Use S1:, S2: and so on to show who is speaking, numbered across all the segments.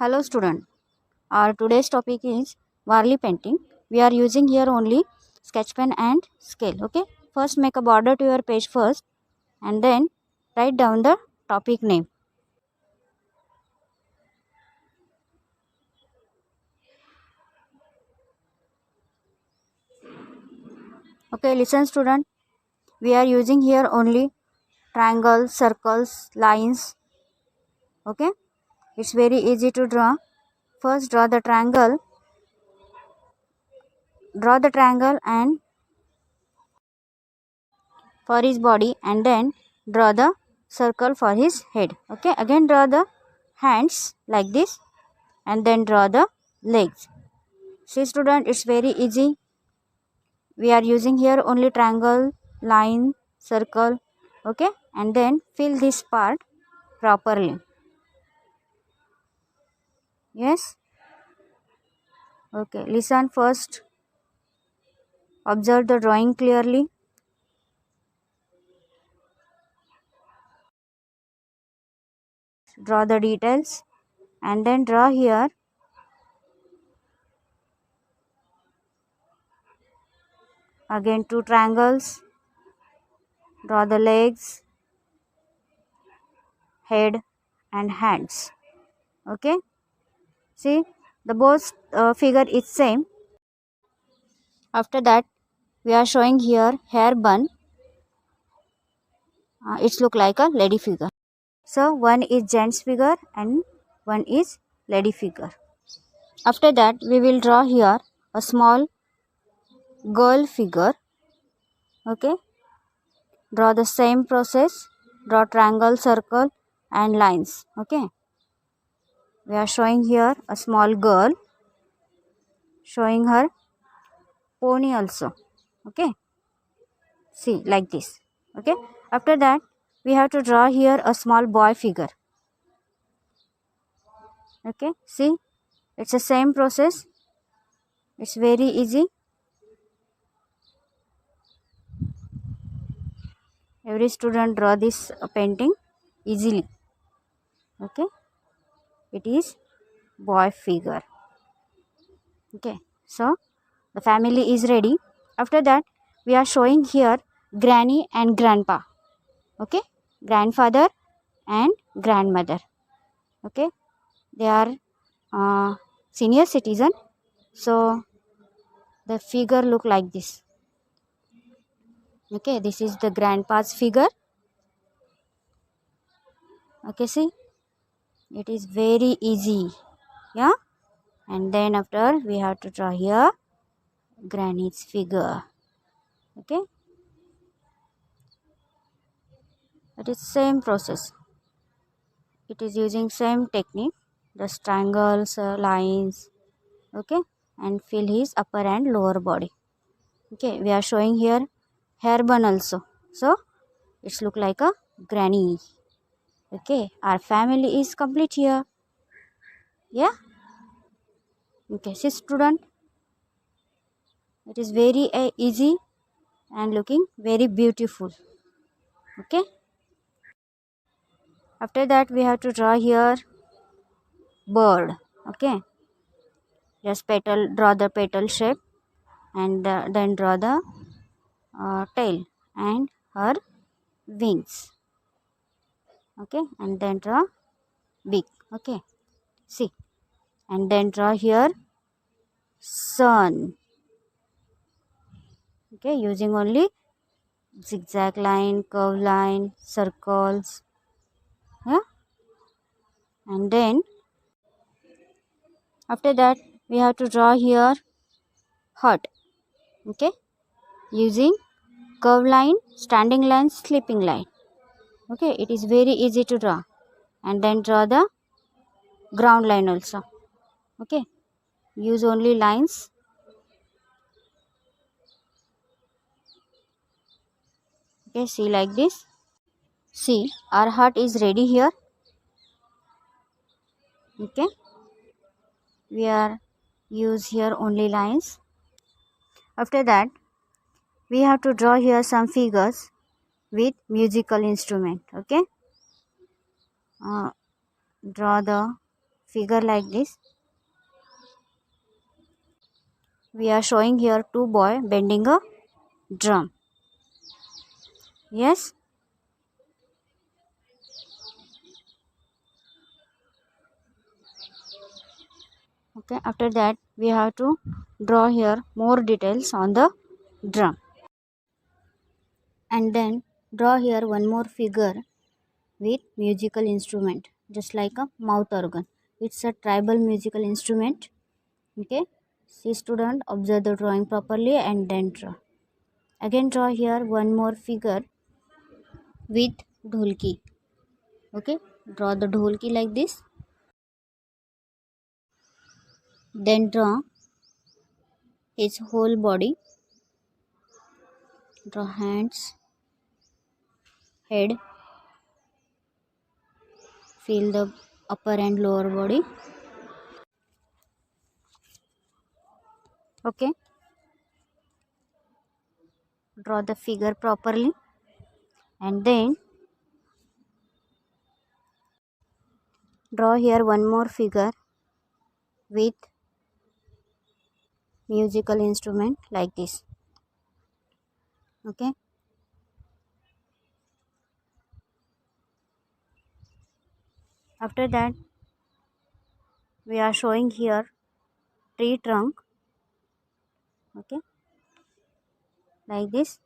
S1: Hello student, our today's topic is Varley painting. We are using here only sketch pen and scale. Okay, first make a border to your page first and then write down the topic name. Okay, listen student, we are using here only triangles, circles, lines. Okay, it's very easy to draw. First draw the triangle and for his body, and then draw the circle for his head. Okay, again draw the hands like this and then draw the legs. See student, it's very easy. We are using here only triangle, line, circle. Okay, and then fill this part properly. Yes. Okay, listen first. Observe the drawing clearly. Draw the details and then draw here again two triangles. Draw the legs, head and hands. Okay, see the both figure is same. After that we are showing here hair bun. It's look like a lady figure. So one is gents figure and one is lady figure. After that we will draw here a small girl figure. Okay, draw the same process. Draw triangle, circle and lines. Okay, we are showing here a small girl, showing her pony also. Okay, see like this. Okay, after that we have to draw here a small boy figure. Okay, see it's the same process. It's very easy. Every student draw this painting easily. Okay, it is boy figure. Okay, so the family is ready. After that we are showing here granny and grandpa. Okay, grandfather and grandmother. Okay, they are senior citizen, so the figure look like this. Okay, this is the grandpa's figure. Okay, see it is very easy. Yeah, and then after we have to draw here granny's figure. Okay, it is same process. It is using same technique, the triangles, lines. Okay, and fill his upper and lower body. Okay, we are showing here hair bun also, so it's look like a granny. Okay, our family is complete here. Yeah. Okay, see student, it is very easy and looking very beautiful. Okay, after that we have to draw here bird. Okay, just petal, draw the petal shape and then draw the tail and her wings. Okay, and then draw beak. Okay, see, and then draw here sun. Okay, using only zigzag line, curve line, circles. Yeah, and then after that we have to draw here heart. Okay, using curve line, standing line, sleeping line. Okay, it is very easy to draw. And then draw the ground line also. Okay, use only lines. Okay, see like this. See, our heart is ready here. Okay, we are use here only lines. After that we have to draw here some figures with musical instrument. Okay, draw the figure like this. We are showing here two boys bending a drum. Yes. Okay, after that we have to draw here more details on the drum, and then draw here one more figure with musical instrument, just like a mouth organ. It's a tribal musical instrument. Okay, see student, observe the drawing properly and then draw. Again draw here one more figure with dholki. Okay, draw the dholki like this. Then draw his whole body. Draw hands, head, feel the upper and lower body. Okay, draw the figure properly, and then draw here one more figure with musical instrument like this. Okay, after that we are showing here tree trunk. Okay, like this.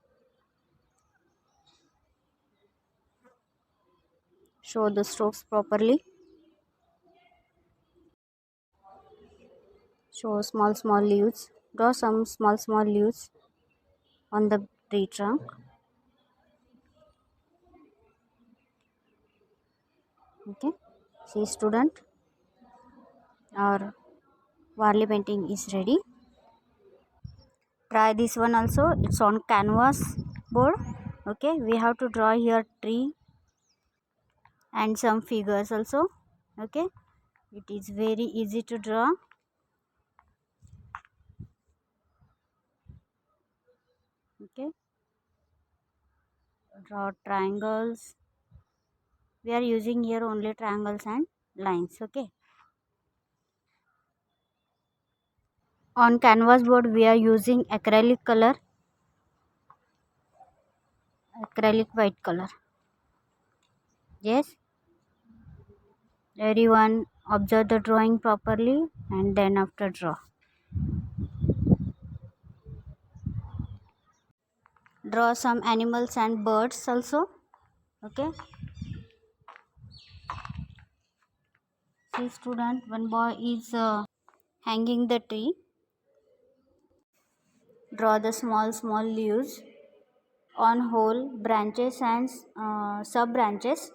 S1: Show the strokes properly. Show small leaves. Draw some small leaves on the tree trunk. Okay, see student, our Varley painting is ready. Try this one also. It's on canvas board. Okay, we have to draw here tree and some figures also. Okay, it is very easy to draw. Okay, draw triangles. We are using here only triangles and lines. Okay, on canvas board we are using acrylic color, acrylic white color. Yes, everyone observe the drawing properly and then after draw. Draw some animals and birds also. Okay, see student, one boy is hanging the tree. Draw the small leaves on whole branches and sub branches.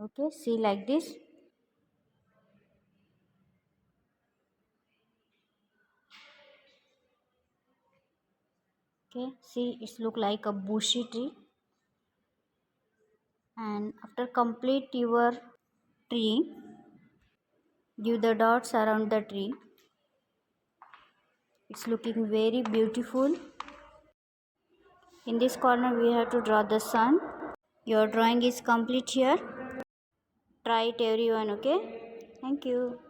S1: Okay, see like this. Okay, see it's look like a bushy tree. And after complete your tree, give the dots around the tree. It's looking very beautiful. In this corner we have to draw the sun. Your drawing is complete here. Try it everyone. Okay, thank you.